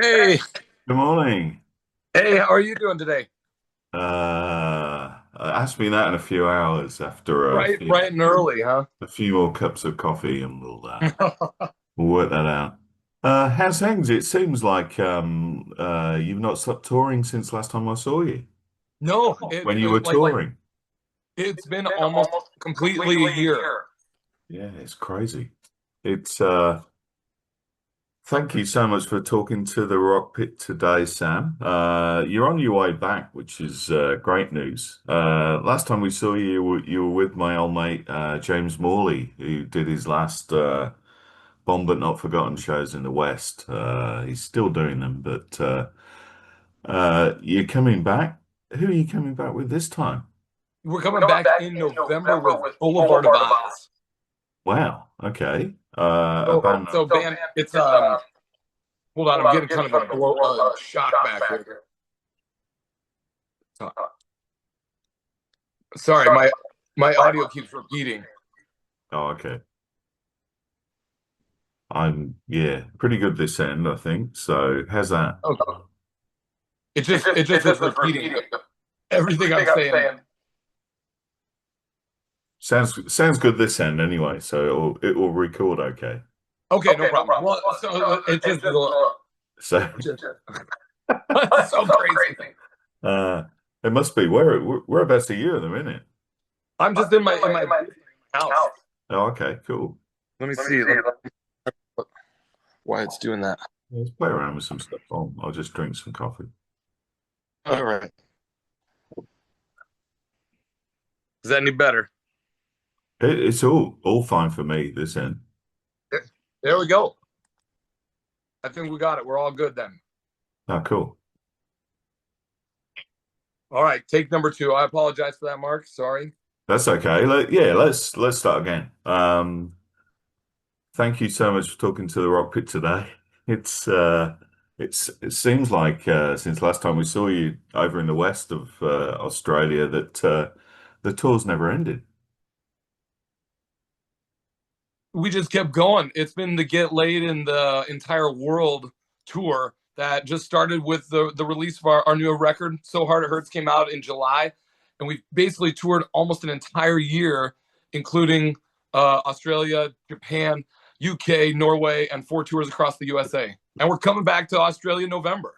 Hey, Good morning. hey, how are you doing today? Ask me that in a few hours after Bright and early, huh? a few more cups of coffee, and we'll work that out. How's things? It seems like you've not stopped touring since last time I saw you. No, When you were touring. it's been almost completely a year. Yeah, it's crazy. It's Thank you so much for talking to the Rock Pit today, Sam. You're on your way back, which is great news. Last time we saw you, you were with my old mate James Morley, who did his last Bomb But Not Forgotten shows in the West. He's still doing them, but you're coming back. Who are you coming back with this time? We're coming back in November with Boulevard of Eyes. Wow. Okay. A So, band. so band, it's hold on, I'm getting kind of a shock back here. Uh, Sorry, my audio keeps repeating. Oh, okay. Yeah, pretty good this end, I think. So how's that? Okay, it just was repeating everything I'm saying. Sounds good this end anyway, so it will record okay. Okay, no problem. Well, so it just So it's so crazy. uh it must be whereabouts are you at the minute? I'm just in my house. Oh, okay, cool. Let me see why it's doing that. Let's play around with some stuff. I'll just drink some coffee. All right. Is that any better? It's all fine for me this end. There we go. I think we got it. We're all good then. Oh, cool. All right. Take number two. I apologize for that, Mark. Sorry. That's okay. Yeah, let's start again. Thank you so much for talking to the Rock Pit today. It seems like since last time we saw you over in the west of Australia that the tour's never ended. We just kept going. It's been the Get Laid in the Entire World tour that just started with the release of our new record. So Hard It Hurts came out in July. And we basically toured almost an entire year, including Australia, Japan, UK, Norway, and 4 tours across the USA. And we're coming back to Australia in November.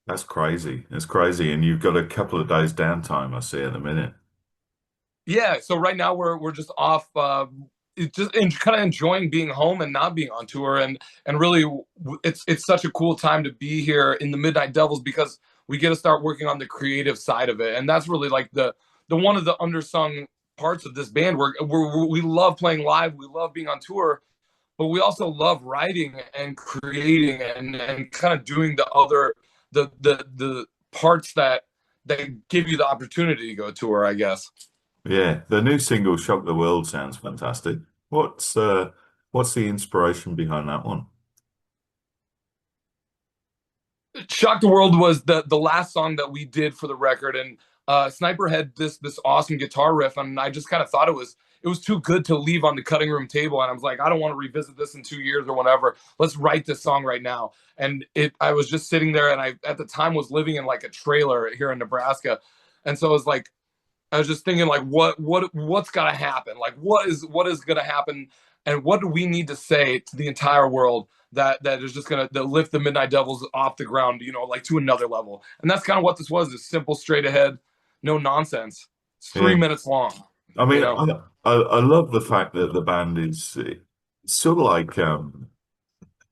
That's crazy. It's crazy, and you've got a couple of days downtime, I see at the minute. Yeah, so right now we're just off, kind of enjoying being home and not being on tour, and really it's such a cool time to be here in the Midnight Devils because we get to start working on the creative side of it, and that's really like the one of the undersung parts of this band. We love playing live, we love being on tour, but we also love writing and creating and kind of doing the other the parts that give you the opportunity to go tour, I guess. Yeah, the new single "Shock the World" sounds fantastic. What's the inspiration behind that one? Shock the World was the last song that we did for the record, and Sniper had this awesome guitar riff, and I just kind of thought it was too good to leave on the cutting room table, and I was like, I don't want to revisit this in 2 years or whatever. Let's write this song right now. And I was just sitting there, and I at the time was living in like a trailer here in Nebraska, and so it was like I was just thinking like what's gotta happen? Like what is gonna happen, and what do we need to say to the entire world that is just gonna lift the Midnight Devils off the ground, like to another level. And that's kind of what this was, is simple, straight ahead, no nonsense. It's three Yeah, minutes long, I you mean, know. I love the fact that the band is it's sort of like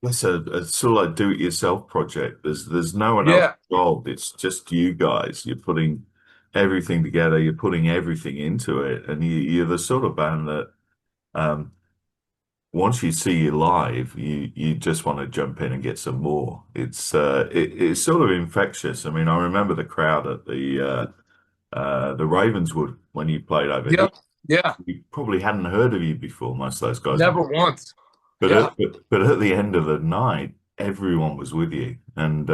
it's a sort of like do-it-yourself project. There's no one else Yeah. involved. It's just you guys. You're putting everything together. You're putting everything into it, and you're the sort of band that um, once you see you live, you just want to jump in and get some more. It's sort of infectious. I mean, I remember the crowd at the Ravenswood when you played over here. Yep. Yeah. We probably hadn't heard of you before, most of those guys. Never once. But Yeah. at the end of the night, everyone was with you, and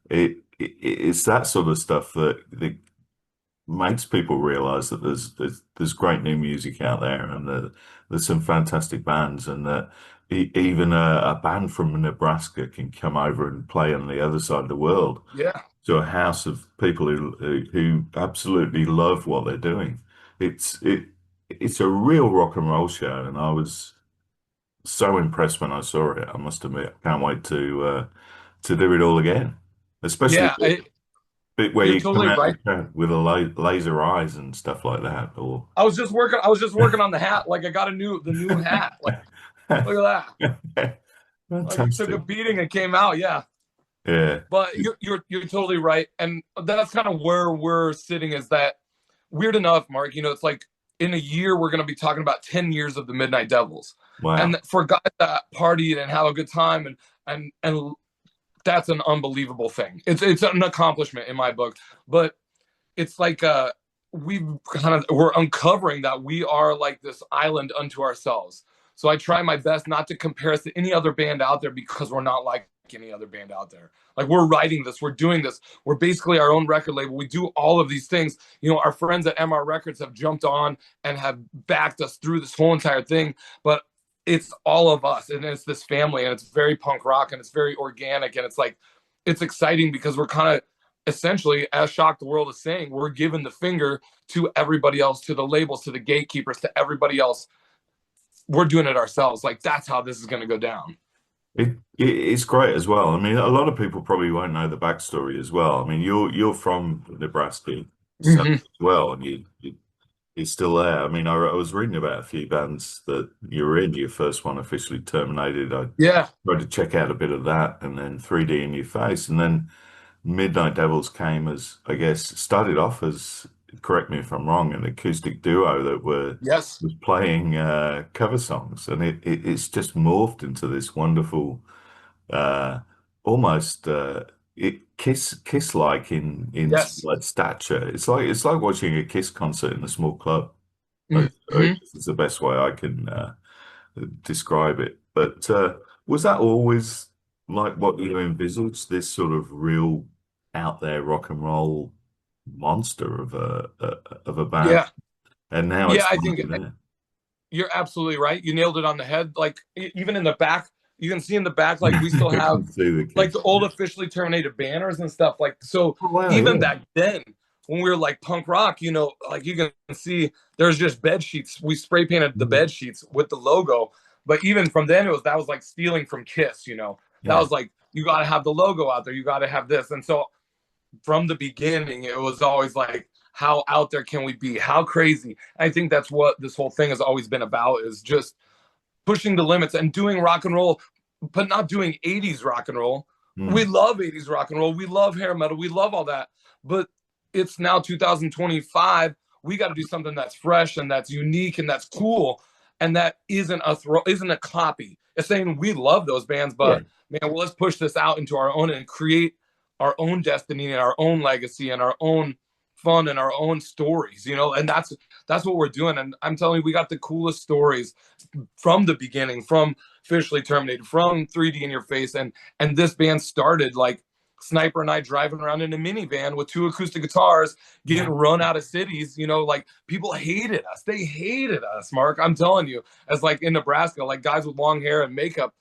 it's that sort of stuff that makes people realize that there's great new music out there, and that there's some fantastic bands, and that even a band from Nebraska can come over and play on the other side of the world Yeah. to a house of people who absolutely love what they're doing. It's a real rock and roll show, and I was so impressed when I saw it. I must admit, I can't wait to do it all again, especially Yeah, bit where you're you come totally out right. the crowd with a laser eyes and stuff like that. Or I was just working on the hat. Like I got the new hat. Like look at that. Like it took a fantastic. beating and came out. Yeah. Yeah. But you're totally right. And that's kind of where we're sitting, is that weird enough, Mark, it's like in a year we're going to be talking about 10 years of the Midnight Devils. Wow. And for guys that partied and have a good time, and that's an unbelievable thing. It's an accomplishment in my book. But it's like we're uncovering that we are like this island unto ourselves. So I try my best not to compare us to any other band out there, because we're not like any other band out there. Like we're writing this, we're doing this, we're basically our own record label. We do all of these things. Our friends at MR Records have jumped on and have backed us through this whole entire thing. But it's all of us, and it's this family, and it's very punk rock, and it's very organic, and it's like it's exciting because we're kind of essentially, as Shock the World is saying, we're giving the finger to everybody else, to the labels, to the gatekeepers, to everybody else. We're doing it ourselves. Like that's how this is going to go down. It's great as well. I mean, a lot of people probably won't know the backstory as well. I mean, you're from Nebraska yourself Mm-hmm. as well, and you're still there. I mean, I was reading about a few bands that you were in. Your first one officially terminated. I Yeah. tried to check out a bit of that, and then 3D in Your Face, and then Midnight Devils came as, I guess, started off as, correct me if I'm wrong, an acoustic duo that Yes. was playing cover songs, and it's just morphed into this wonderful, uh, almost Kiss like in Yes. like stature. It's like watching a Kiss concert in a small club. I Mm-hmm. guess it's the best way I can describe it. But was that always like what you envisaged? This sort of real out there rock and roll monster of a band, Yeah. and now Yeah. it's I think finally there. you're absolutely right. You nailed it on the head. Like even in the back, you can see in the back, like we still I have can see the like kids. the old officially terminated banners and stuff. Like so, Oh wow, even yeah. back then, when we were like punk rock, like you can see there's just bed sheets. We spray painted the Mm. bed sheets with the logo. But even from then, that was like stealing from Kiss. That Yeah. was like you got to have the logo out there. You got to have this. And so from the beginning, it was always like, how out there can we be? How crazy? I think that's what this whole thing has always been about, is just pushing the limits and doing rock and roll, but not doing 80s rock and roll. We Mm. love 80s rock and roll. We love hair metal. We love all that. But it's now 2025. We got to do something that's fresh and that's unique and that's cool. And that isn't a copy. It's saying we love those bands, Yeah. but man, well, let's push this out into our own and create our own destiny and our own legacy and our own fun and our own stories, and that's what we're doing. And I'm telling you, we got the coolest stories from the beginning, from officially terminated, from 3D in Your Face, and this band started like Sniper and I driving around in a minivan with two acoustic guitars, getting run out of cities. Like people hated us. They hated us, Mark. I'm telling you, as like in Nebraska, like guys with long hair and makeup.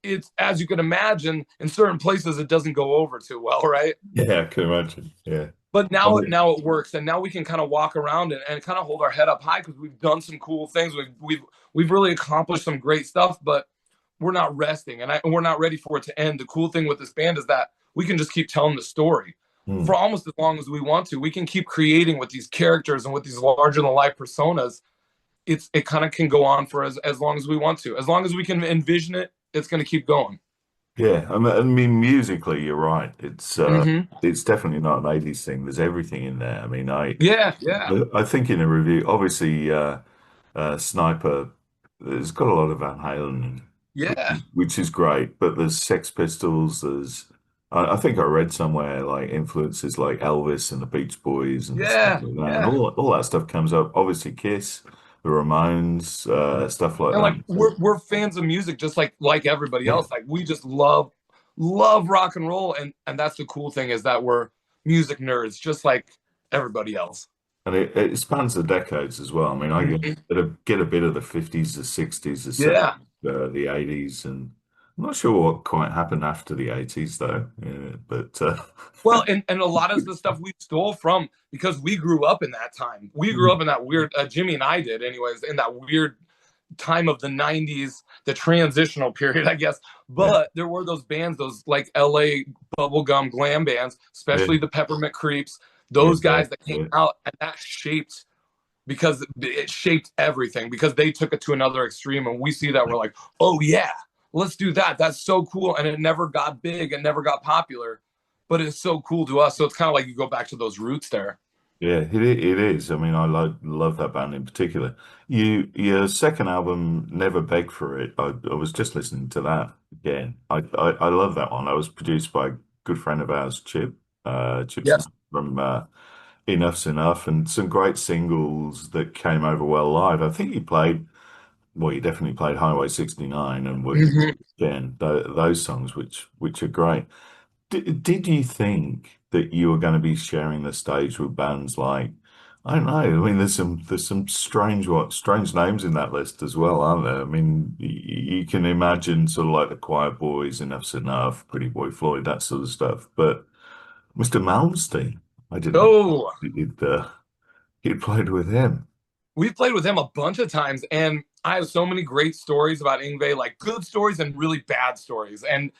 It's, as you can imagine, in certain places it doesn't go over too well, right? Yeah, I can imagine. Yeah. But I now mean, now it works, and now we can kind of walk around and kind of hold our head up high, because we've done some cool things. We've really accomplished some great stuff, but we're not resting, and we're not ready for it to end. The cool thing with this band is that we can just keep telling the story for mm. almost as long as we want to. We can keep creating with these characters and with these larger than life personas. It kind of can go on for as long as we want to. As long as we can envision it, it's going to keep going. Yeah, I mean, musically, you're right. Mm-hmm. It's definitely not an 80s thing. There's everything in there. I mean, Yeah, yeah, I think in a review, obviously, Sniper, there's got a lot of Van Halen, yeah, which is great. But there's Sex Pistols. I think I read somewhere like influences like Elvis and the Beach Boys and stuff yeah, like that, and yeah. all that stuff comes up. Obviously, Kiss, the Ramones, stuff like And like that. So, we're fans of music just like everybody yeah. else. Like we just love rock and roll, and that's the cool thing, is that we're music nerds, just like everybody else. And it spans the decades as well. I mean, I Mhm. get a bit of the 50s, the 60s, the Yeah. 70s, the 80s, and I'm not sure what quite happened after the 80s though. Yeah, but Well, and a lot of the stuff we stole from because we grew up in that time. We grew up in that weird Jimmy and I did anyways, in that weird time of the 90s, the transitional period, I guess. yeah, But there were those bands, those like LA bubblegum glam bands, yeah, especially the Peppermint Creeps, yeah, those guys that came yeah, out and that shaped because it shaped everything because they took it to another extreme and we see that we're like, oh yeah, let's do that. That's so cool. And it never got big and never got popular, but it's so cool to us. So it's kind of like you go back to those roots there. yeah. It is. I mean, I love that band in particular. Your second album, Never Beg for It. I was just listening to that again. I love that one. I was produced by a good friend of ours, Chip Yes. Smith from Enough's Enough, and some great singles that came over well live. I think he played, well, he definitely played Highway 69 and Mm-hmm. again, those songs, which are great. Did you think that you were going to be sharing the stage with bands like, I don't know, I mean, there's some strange names in that list as well, aren't there? I mean, you can imagine sort of like the Quiet Boys, Enough's Enough, Pretty Boy Floyd, that sort of stuff. But Mr. Malmsteen, I didn't Oh, he'd played with him. we've played with him a bunch of times, and I have so many great stories about Ingve, like good stories and really bad stories, and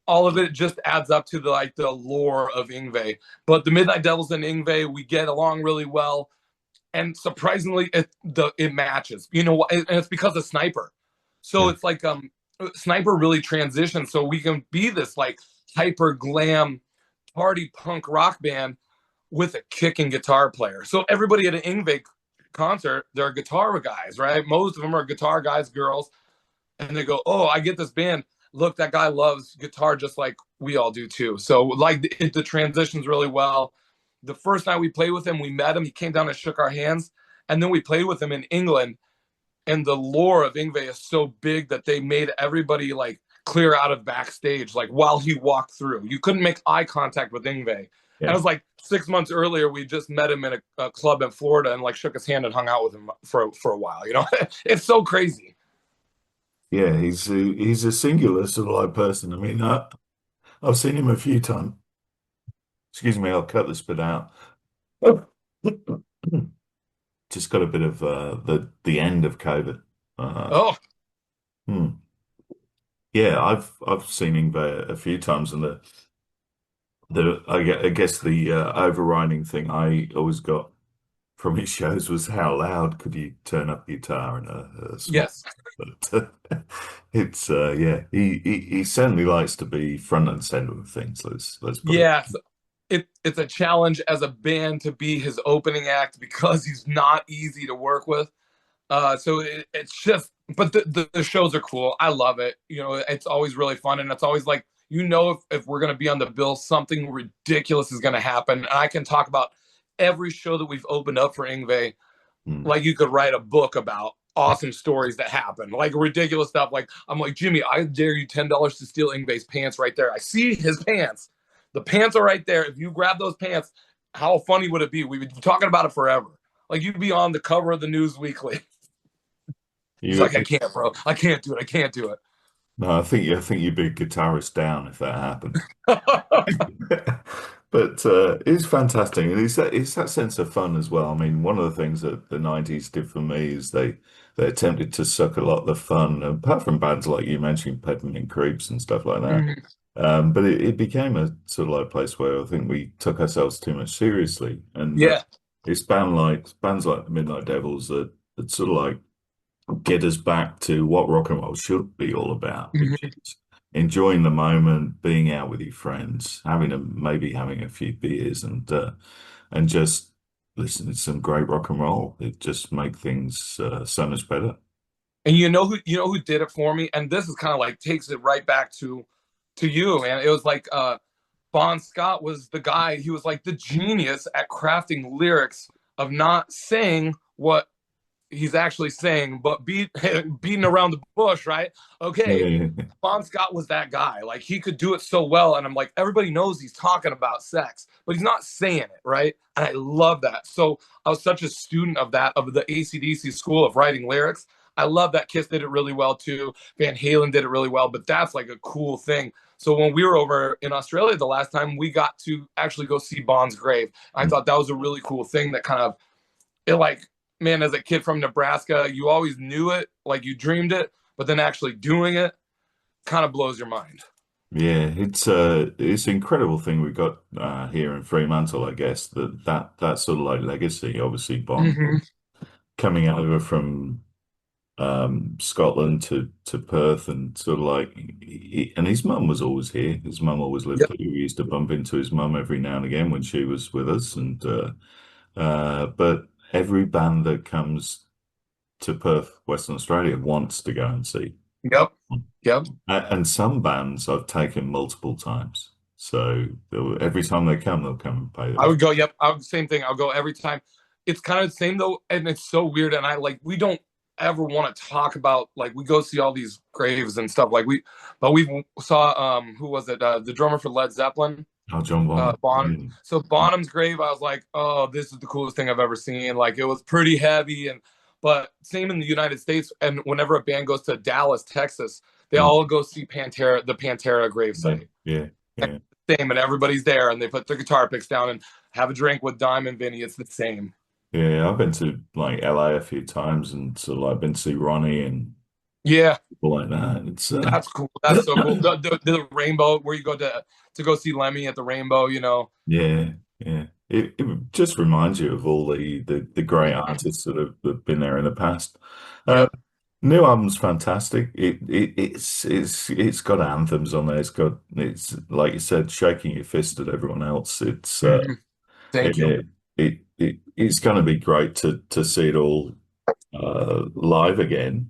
all of it just adds up to the like the lore of Ingve. But the Midnight Devils and Ingve, we get along really well, and surprisingly, it matches. You know, and it's because of Sniper. So Yeah, it's like Sniper really transitioned, so we can be this like hyper glam party punk rock band with a kicking guitar player. So everybody at an Ingve concert, they're guitar guys, right? Most of them are guitar guys, girls, and they go, "Oh, I get this band. Look, that guy loves guitar just like we all do too." So like the transitions really well. The first night we played with him, we met him. He came down and shook our hands, and then we played with him in England. And the lore of Ingve is so big that they made everybody like clear out of backstage, like while he walked through. You couldn't make eye contact with Ingve. And it yeah, was like 6 months earlier, we just met him in a club in Florida and like shook his hand and hung out with him for a while. You know, it's so crazy. yeah. He's a singular sort of like person. I mean, I've seen him a few times. Excuse me, I'll cut this bit out. Just got a bit of the end of COVID. Uh, Oh, hmm. Yeah, I've seen him there a few times, and I guess the overriding thing I always got from his shows was how loud could you turn up the guitar in a small. yes. But it's yeah, he certainly likes to be front and center of things. Let's put it. Yeah. It's a challenge as a band to be his opening act because he's not easy to work with. So it's just, but the shows are cool. I love it. You know, it's always really fun. And it's always like, you know, if we're going to be on the bill, something ridiculous is going to happen. And I can talk about every show that we've opened up for Ingve. Hmm. Like you could write a book about awesome stories that happen, like ridiculous stuff. Like I'm like, Jimmy, I dare you $10 to steal Ingve's pants right there. I see his pants. The pants are right there. If you grab those pants, how funny would it be? We've been talking about it forever. Like you'd be on the cover of the News Weekly. He's You, like, I can't, bro. I can't do it. I can't do no, I think you'd be a guitarist down if that happened. it. But it's fantastic, and it's that sense of fun as well. I mean, one of the things that the '90s did for me is they attempted to suck a lot of the fun, apart from bands like you mentioned, Peppermint Creeps and stuff like that. Mhm. But it became a sort of like place where I think we took ourselves too much seriously, and Yeah. it's bands like the Midnight Devils that sort of like get us back to what rock and roll should be all about, which Mhm. is enjoying the moment, being out with your friends, maybe having a few beers and just listening to some great rock and roll. It just make things so much better. And you know who did it for me? And this is kind of like takes it right back to you, man. It was like Bon Scott was the guy, he was like the genius at crafting lyrics of not saying what he's actually saying, but beating around the bush, right? Okay, Yeah, Bon Scott was that guy. Like he could do it so well, and I'm like, everybody knows he's talking about sex, but he's not saying it, right? And I love that. So I was such a student of that, of the AC/DC school of writing lyrics. I love that Kiss did it really well too. Van Halen did it really well, but that's like a cool thing. So when we were over in Australia the last time, we got to actually go see Bon's grave. I thought that was a really cool thing that kind of it like, man, as a kid from Nebraska, you always knew it, like you dreamed it, but then actually doing it kind of blows your mind. yeah. It's an incredible thing we got here in Fremantle, I guess, that sort of like legacy. Obviously, Bond Mm-hmm. coming over from Scotland to Perth and sort of like, and his mum was always here. His mum always lived Yep. here. We used to bump into his mum every now and again when she was with us, and but every band that comes to Perth, Western Australia, wants to go and see. Yep. Yep. And some bands I've taken multiple times. So every time they come, they'll come and pay their I respects. would go, yep. Same thing. I'll go every time. It's kind of the same though, and it's so weird. And I like, we don't ever want to talk about like we go see all these graves and stuff like but we saw who was it? The drummer for Led Zeppelin, Oh, John Bonham. Bonham. Yeah. So Bonham's grave, I was like, oh, this is the coolest thing I've ever seen. Like it was pretty heavy, and but same in the United States. And whenever a band goes to Dallas, Texas, they Mm. all go see the Pantera grave Yeah. site. Yeah. Yeah. Same, and everybody's there, and they put their guitar picks down and have a drink with Dime and Vinny. It's the same. Yeah. I've been to like LA a few times and sort of like been to see Ronnie and Yeah, people like that. It's that's cool. That's so cool. The Rainbow, where you go to go see Lemmy at the Rainbow. yeah, yeah. It just reminds you of all the great artists that have been there in the past. Uh, Yep. New album's fantastic. It's got anthems on there. It's like you said, shaking your fist at everyone else. Mhm. Thank you. It's going to be great to see it all live again.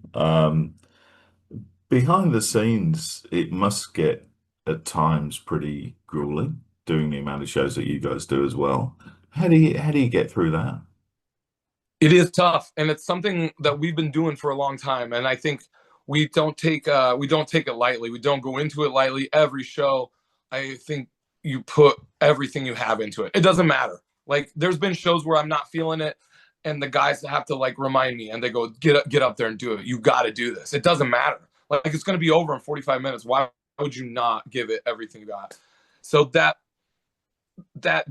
Behind the scenes, it must get at times pretty grueling doing the amount of shows that you guys do as well. How do you get through that? It is tough, and it's something that we've been doing for a long time. And I think we don't take it lightly. We don't go into it lightly. Every show, I think you put everything you have into it. It doesn't matter. Like there's been shows where I'm not feeling it, and the guys have to like remind me, and they go, get up there and do it. You got to do this. It doesn't matter. Like it's going to be over in 45 minutes. Why would you not give it everything you got? So that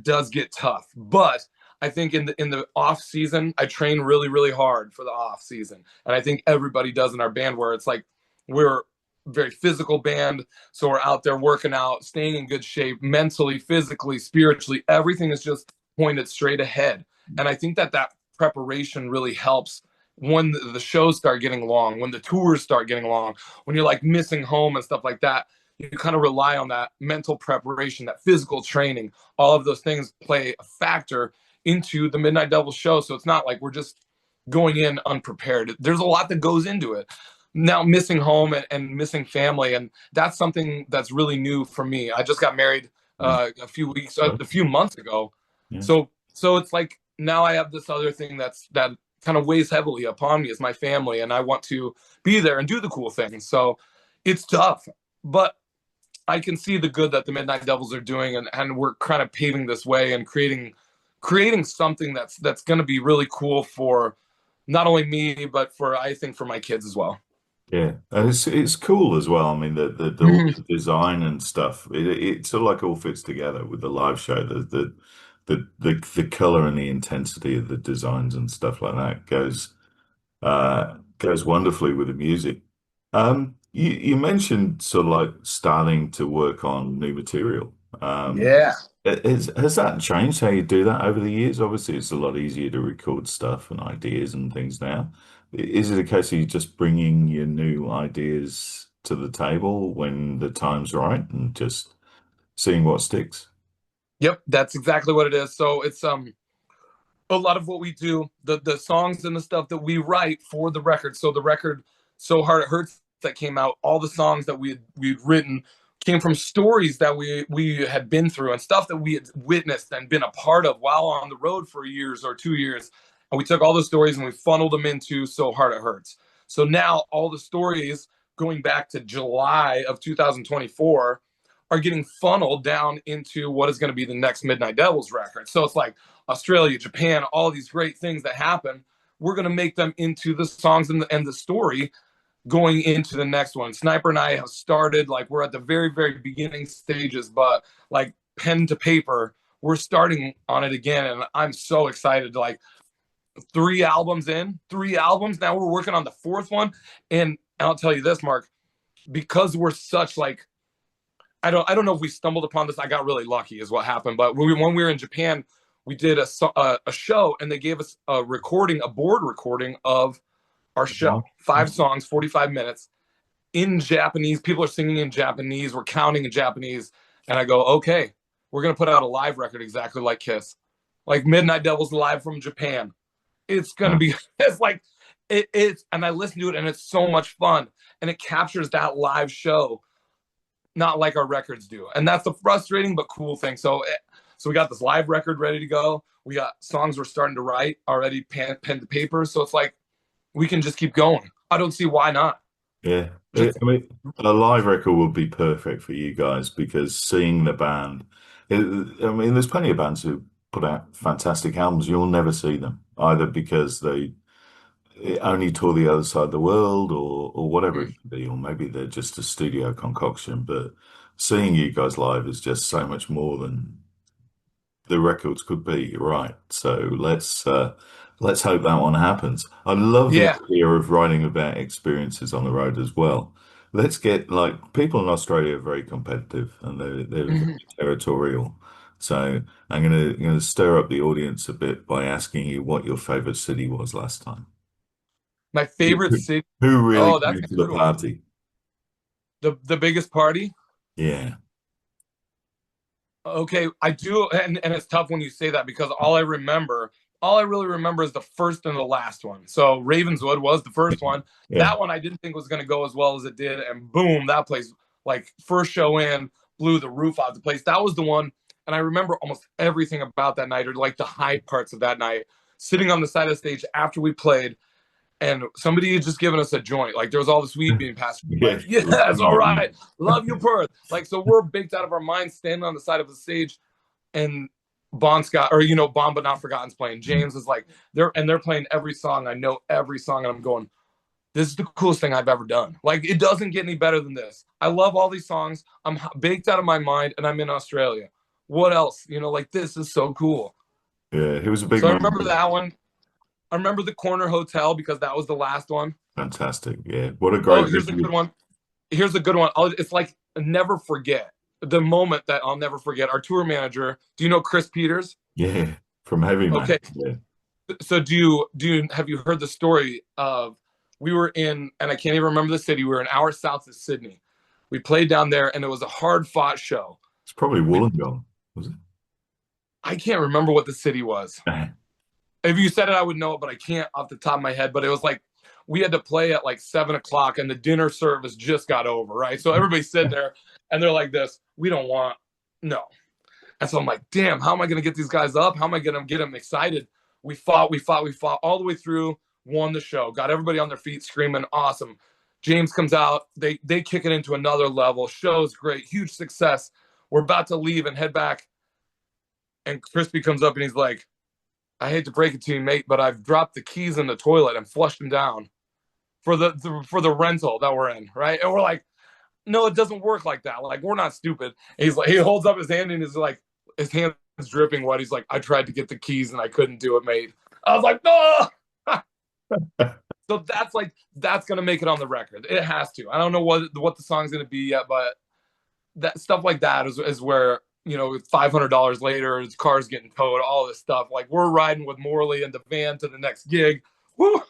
does get tough. But I think in the off season, I train really really hard for the off season, and I think everybody does in our band. Where it's like we're a very physical band, so we're out there working out, staying in good shape, mentally, physically, spiritually. Everything is just pointed straight ahead, and I think that preparation really helps when the shows start getting long, when the tours start getting long, when you're like missing home and stuff like that. You kind of rely on that mental preparation, that physical training. All of those things play a factor into the Midnight Devils show. So it's not like we're just going in unprepared. There's a lot that goes into it. Now missing home and missing family, and that's something that's really new for me. I just got married a few months ago, Yeah. so it's like now I have this other thing that kind of weighs heavily upon me is my family, and I want to be there and do the cool things. So it's tough, but I can see the good that the Midnight Devils are doing, and we're kind of paving this way and creating something that's going to be really cool for not only me but for I think for my kids as well. Yeah, and it's cool as well. I mean, all Mhm. the design and stuff. It sort of like all fits together with the live show. The color and the intensity of the designs and stuff like that goes wonderfully with the music. You mentioned sort of like starting to work on new material. Yeah. Has that changed how you do that over the years? Obviously, it's a lot easier to record stuff and ideas and things now. Is it a case of you just bringing your new ideas to the table when the time's right and just seeing what sticks? Yep, that's exactly what it is. So it's a lot of what we do, the songs and the stuff that we write for the record. So the record, So Hard It Hurts, that came out, all the songs that we'd written came from stories that we had been through and stuff that we had witnessed and been a part of while on the road for years or 2 years. And we took all the stories and we funneled them into So Hard It Hurts. So now all the stories going back to July of 2024 are getting funneled down into what is going to be the next Midnight Devils record. So it's like Australia, Japan, all these great things that happen. We're going to make them into the songs and the story going into the next one. Sniper and I have started, like, we're at the very, very beginning stages, but like pen to paper, we're starting on it again. And I'm so excited. Like, 3 albums. Now we're working on the fourth one. And I'll tell you this, Mark, because we're such like, I don't know if we stumbled upon this. I got really lucky is what happened. But when we were in Japan, we did a show and they gave us a board recording of our show. 5 songs, 45 minutes in Japanese. People are singing in Japanese. We're counting in Japanese. And I go, okay, we're going to put out a live record exactly like Kiss. Like Midnight Devils live from Japan. It's going to be, it's like, it's, and I listen to it and it's so much fun. And it captures that live show, not like our records do. And that's the frustrating but cool thing. So we got this live record ready to go. We got songs we're starting to write already, pen to paper. So it's like, we can just keep going. I don't see why not. Yeah. I mean, a live record would be perfect for you guys because seeing the band, I mean, there's plenty of bands who put out fantastic albums. You'll never see them either because they only tour the other side of the world or whatever it could be, or maybe they're just a studio concoction. But seeing you guys live is just so much more than the records could be, right? So let's hope that one happens. I love the Yeah. idea of writing about experiences on the road as well. Let's get like people in Australia are very competitive and they're very territorial. So I'm gonna stir up the audience a bit by asking you what your favorite city was last time. My Who, favorite city. who really Oh, that's came a to the good one. party? The biggest party. Yeah, Okay, I do, and it's tough when you say that because all I really remember is the first and the last one. So Ravenswood was the first one. yeah. That one I didn't think was going to go as well as it did, and boom, that place, like first show in, blew the roof off the place. That was the one, and I remember almost everything about that night, or like the high parts of that night. Sitting on the side of the stage after we played, and somebody had just given us a joint. Like there was all this weed being passed. Yeah. Like, yes, all right, love you, Perth. Like, so we're baked out of our minds, standing on the side of the stage, and Bon Scott, or Bon But Not Forgotten's playing. James is like, they're playing every song. I know every song, and I'm going, this is the coolest thing I've ever done. Like, it doesn't get any better than this. I love all these songs. I'm baked out of my mind, and I'm in Australia. What else? Like, this is so cool. Yeah, it was a big So I remember moment. that one. I remember the Corner Hotel because that was the last one. Fantastic. Yeah, what a Oh, great here's a venue. good one. Here's a good one. It's like never forget the moment that I'll never forget. Our tour manager. Do you know Chris Peters? Yeah, from Heavy Man. Okay. Yeah. So have you heard the story of we were in, and I can't even remember the city. We were an hour south of Sydney. We played down there, and it was a hard fought show. It's probably Wollongong, was it? I can't remember what the city was. Yeah. If you said it, I would know it, but I can't off the top of my head. But it was like we had to play at like 7 o'clock, and the dinner service just got over, right? So everybody's sitting there, and they're like this: "We don't want no." And so I'm like, "Damn, how am I going to get these guys up? How am I going to get them excited?" We fought all the way through. Won the show, got everybody on their feet, screaming, "Awesome!" James comes out. They kick it into another level. Show's great, huge success. We're about to leave and head back, and Crispy comes up and he's like, I hate to break it to you, mate, but I've dropped the keys in the toilet and flushed them down for the rental that we're in, right? And we're like, no, it doesn't work like that. Like, we're not stupid. And he's like, he holds up his hand and he's like, his hand's dripping wet. He's like, I tried to get the keys and I couldn't do it, mate. I was like, no. So that's gonna make it on the record. It has to. I don't know what the song's gonna be yet, but that stuff like that is where $500 later, his car's getting towed, all this stuff. Like, we're riding with Morley in the van to the next gig. Woo!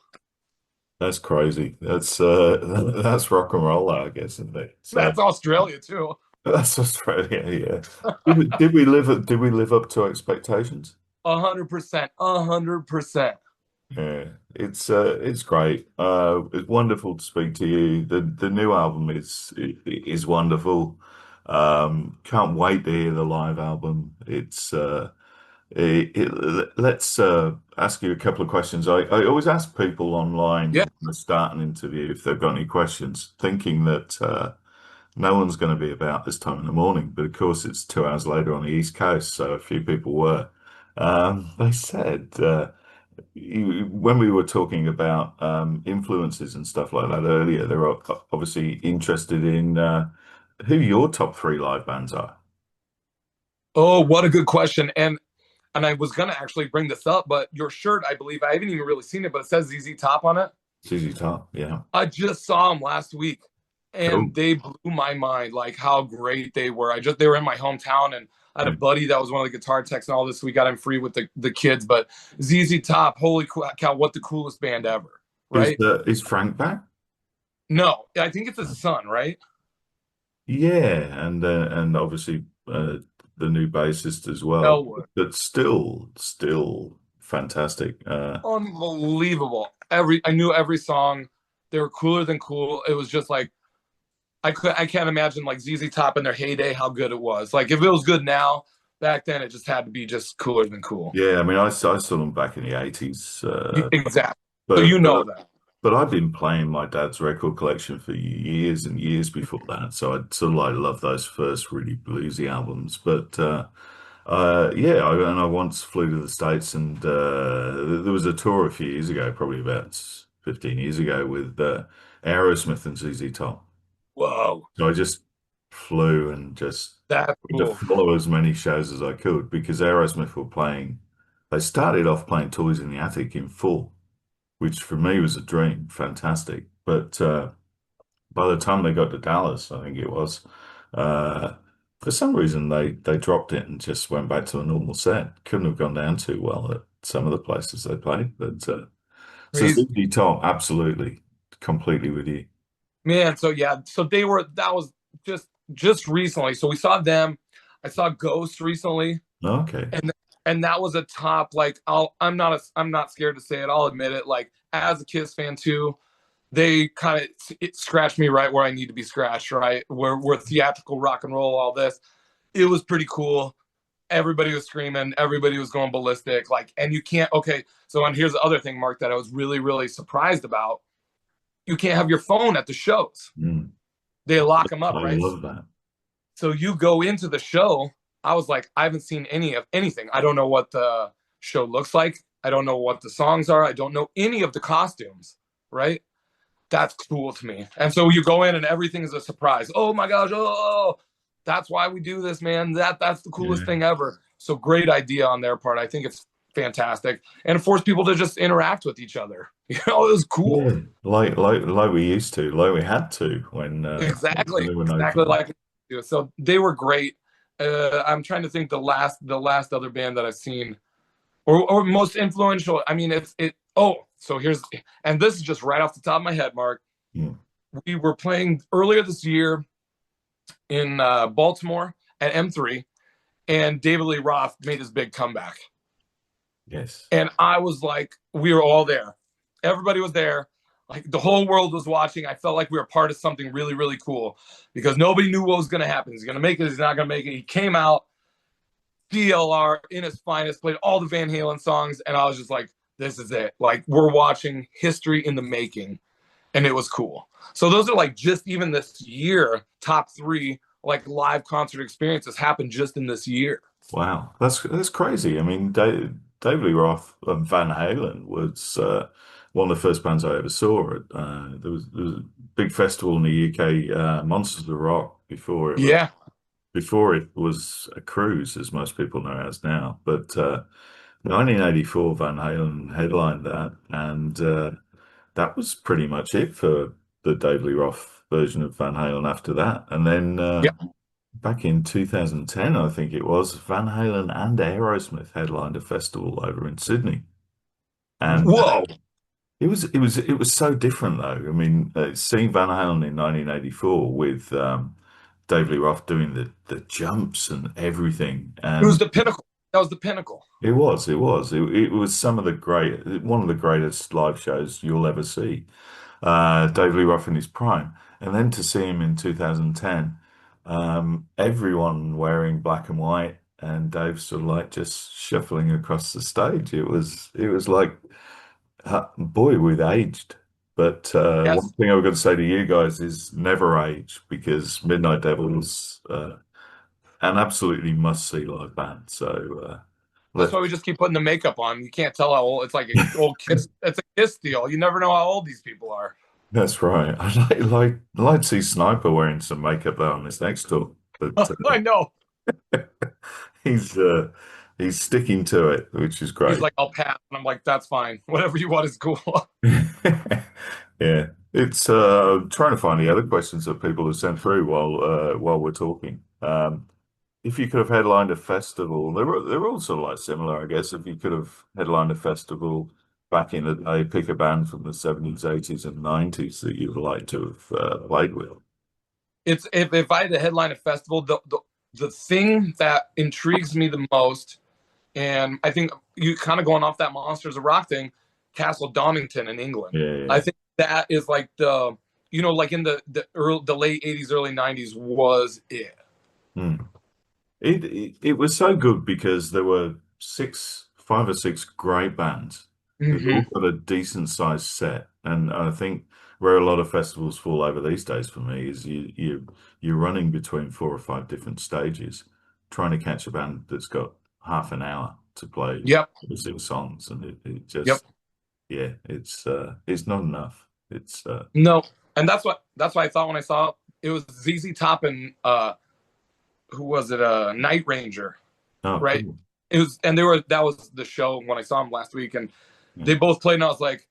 That's crazy. That's that's rock and roll, I guess, isn't it? So That's Australia too. that's Australia, yeah. Did we live up to expectations? 100%, 100%. Yeah, it's great. It's wonderful to speak to you. The new album is wonderful. Can't wait to hear the live album. It's let's ask you a couple of questions. I always ask people online Yeah. when they start an interview if they've got any questions, thinking that no one's going to be about this time in the morning. But of course, it's 2 hours later on the East Coast, so a few people were. They said when we were talking about influences and stuff like that earlier, they were obviously interested in who your top three live bands are. Oh, what a good question. And I was gonna actually bring this up, but your shirt, I believe, I haven't even really seen it, but it says ZZ Top on it. ZZ Top, yeah, I just saw them last week, and cool. they blew my mind, like how great they were. They were in my hometown, and I had a Yeah. buddy that was one of the guitar techs and all this. So we got him free with the kids. But ZZ Top, holy cow, what the coolest band ever, right? Is Frank back? No, I think it's his son, right? Yeah, and obviously the new bassist as well. Elwood. But still fantastic. Unbelievable. I knew every song. They were cooler than cool. It was just like I can't imagine like ZZ Top in their heyday how good it was. Like if it was good now, back then it just had to be just cooler than cool. Yeah, I mean, I saw them back in the 80s, Exactly. So but you know that. but I've been playing my dad's record collection for years and years before that, so I sort of like love those first really bluesy albums. But yeah, and I once flew to the States, and there was a tour a few years ago, probably about 15 years ago, with Aerosmith and ZZ Top. Whoa, So I just flew and just that's to cool. follow as many shows as I could because Aerosmith were playing. They started off playing Toys in the Attic in full, which for me was a dream, fantastic. But by the time they got to Dallas, I think it was, uh, for some reason they dropped it and just went back to a normal set. Couldn't have gone down too well at some of the places they played. But so Crazy. ZZ Top, absolutely, completely with you. Man, so yeah, so that was just recently. So we saw them. I saw Ghost recently, Okay. and and that was a top like I'm not scared to say it. I'll admit it. Like as a Kiss fan too, they kind of it scratched me right where I need to be scratched, right? We're theatrical rock and roll, all this. It was pretty cool. Everybody was screaming, everybody was going ballistic. Like, and you can't, okay. So, and here's the other thing, Mark, that I was really, really surprised about. You can't have your phone at the shows. Mm. They lock them I up, right? love that. So you go into the show. I was like, I haven't seen any of anything. I don't know what the show looks like. I don't know what the songs are. I don't know any of the costumes, right? That's cool to me. And so you go in and everything is a surprise. Oh my gosh, oh, that's why we do this, man. That's the coolest Yeah. thing ever. So great idea on their part. I think it's fantastic. And it forced people to just interact with each other. You know, it was cool. Yeah, like we used to, like we had to when Exactly. there were no Exactly phones. like so they were great. I'm trying to think the last other band that I've seen or most influential. I mean, it. Oh, so here's and this is just right off the top of my head, Mark. Yeah. We were playing earlier this year in Baltimore at M3, and David Lee Roth made his big comeback. Yes. And I was like, we were all there. Everybody was there. Like the whole world was watching. I felt like we were part of something really, really cool because nobody knew what was going to happen. He's going to make it. He's not going to make it. He came out, DLR in his finest, played all the Van Halen songs, and I was just like, this is it. Like we're watching history in the making, and it was cool. So those are like just even this year, top three like live concert experiences happened just in this year. Wow, that's crazy. I mean, David Lee Roth and Van Halen was one of the first bands I ever saw. There was a big festival in the UK, Monsters of Rock, Yeah, before it was a cruise, as most people know as now. But 1984, Van Halen headlined that, and that was pretty much it for the David Lee Roth version of Van Halen after that. And then yeah. back in 2010, I think it was, Van Halen and Aerosmith headlined a festival over in Sydney. And Whoa. it was so different though. I mean, seeing Van Halen in 1984 with David Lee Roth doing the jumps and everything, It was and the pinnacle. That was the pinnacle. it was some of the one of the greatest live shows you'll ever see. David Lee Roth in his prime, and then to see him in 2010, everyone wearing black and white, and Dave sort of like just shuffling across the stage. It was like, boy, we've aged. But one Yes. thing I've got to say to you guys is never age, because Midnight Devils, an absolutely must-see live band. So That's let's. why we just keep putting the makeup on. You can't tell how old. It's like a old kiss. It's a kiss deal. You never know how old these people are. That's right. I'd like to see Sniper wearing some makeup there on this next tour, but I know. he's uh, he's sticking to it, which is He's great. like, I'll pass. And I'm like, that's fine. Whatever you want is cool. Yeah, it's trying to find the other questions that people have sent through while we're talking. If you could have headlined a festival, they're all sort of like similar, I guess. If you could have headlined a festival back in the day, pick a band from the 70s, 80s, and 90s that you'd like to have played with. It's if I had to headline a festival, the thing that intrigues me the most, and I think you kind of going off that Monsters of Rock thing, Castle Donington in England. Yeah, I yeah. think that is like like in the late '80s, early '90s was it. Hmm. It was so good because there were five or six great bands who all Mm-hmm. got a decent sized set, and I think where a lot of festivals fall over these days for me is you're running between four or five different stages, trying to catch a band that's got half an hour to play Yep. six songs, and it Yep. just it's not enough. It's No, and that's what I thought when I saw it was ZZ Top and who was it? Night Ranger, oh right? cool. It was, and they were that was the show when I saw them last week, and Yeah. they both played, and I was like,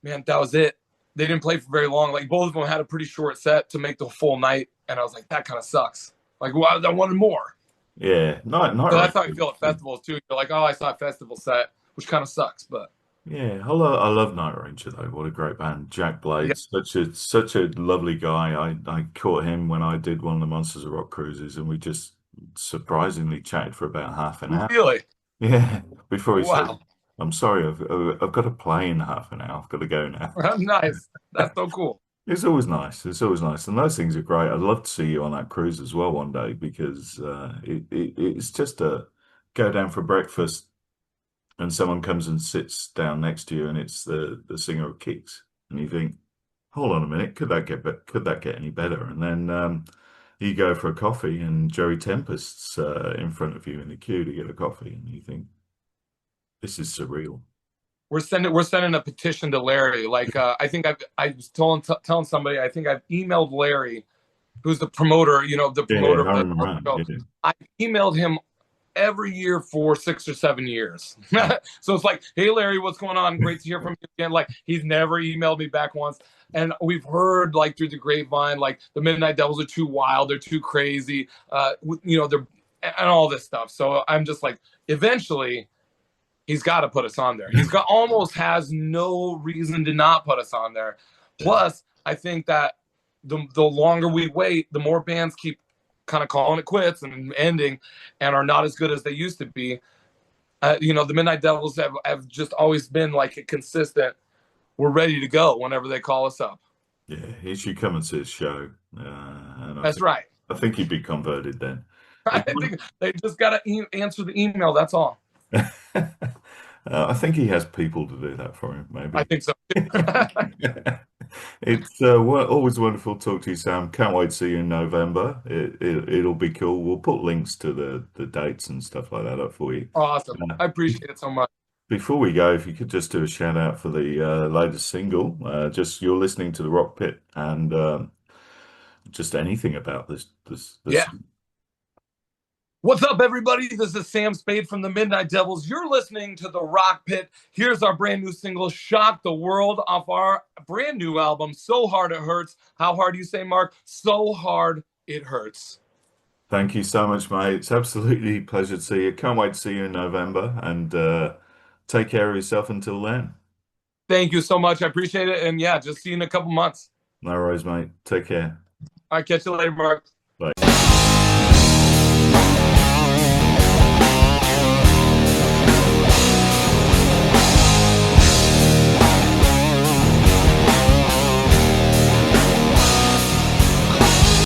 man, that was it. They didn't play for very long. Like both of them had a pretty short set to make the full night, and I was like, that kind of sucks. Like, well, I wanted more. Yeah, Night So that's how I Ranger. feel at festivals too. You're like, oh, I saw a festival set, which kind of sucks, but Yeah, I love Night Ranger though. What a great band. Jack yeah, Blade, such a lovely guy. I caught him when I did one of the Monsters of Rock cruises, and we just surprisingly chatted for about half an hour. really, Yeah, before he said, wow, "I'm sorry, I've got to play in half an hour. I've got to go now." nice. That's so cool. It's always nice. It's always nice, and those things are great. I'd love to see you on that cruise as well one day, because it's just a go down for breakfast and someone comes and sits down next to you, and it's the singer of Kicks, and you think, hold on a minute, could that get any better? And then you go for a coffee, and Joey Tempest's in front of you in the queue to get a coffee, and you think, this is surreal. We're sending a petition to Larry. Like I think I was telling somebody I think I've emailed Larry, who's the promoter, the Yeah, promoter of I the remember that. show. Yeah, I emailed him every year for 6 or 7 years. So it's like, hey Larry, what's going on? Great to hear from you again. Like he's never emailed me back once. And we've heard like through the grapevine, like the Midnight Devils are too wild, they're too crazy, they're and all this stuff. So I'm just like, eventually he's got to put us on there. He's got almost has no reason to not put us on there. yeah, Plus, I think that the longer we wait, the more bands keep kind of calling it quits and ending and are not as good as they used to be. The Midnight Devils have just always been like a consistent. We're ready to go whenever they call us up. yeah. He should come and see his show, and That's right. I think he'd be converted then. I think they just got to answer the email. That's all. I think he has people to do that for him, I maybe. think so. It's always wonderful to talk to you, Sam. Can't wait to see you in November. It'll be cool. We'll put links to the dates and stuff like that up for you. Awesome. Uh, I be- appreciate it so much. Before we go, if you could just do a shout out for the latest single, just you're listening to the Rock Pit, and just anything about this. Yeah. What's up, everybody? This is Sam Spade from the Midnight Devils. You're listening to The Rock Pit. Here's our brand new single, Shock the World, off our brand new album, So Hard It Hurts. How hard do you say, Mark? So hard it hurts. Thank you so much, mate. It's absolutely a pleasure to see you. Can't wait to see you in November, and take care of yourself until then. Thank you so much. I appreciate it. And yeah, just see you in a couple months. No worries, mate. Take care. All right, catch you later, Mark.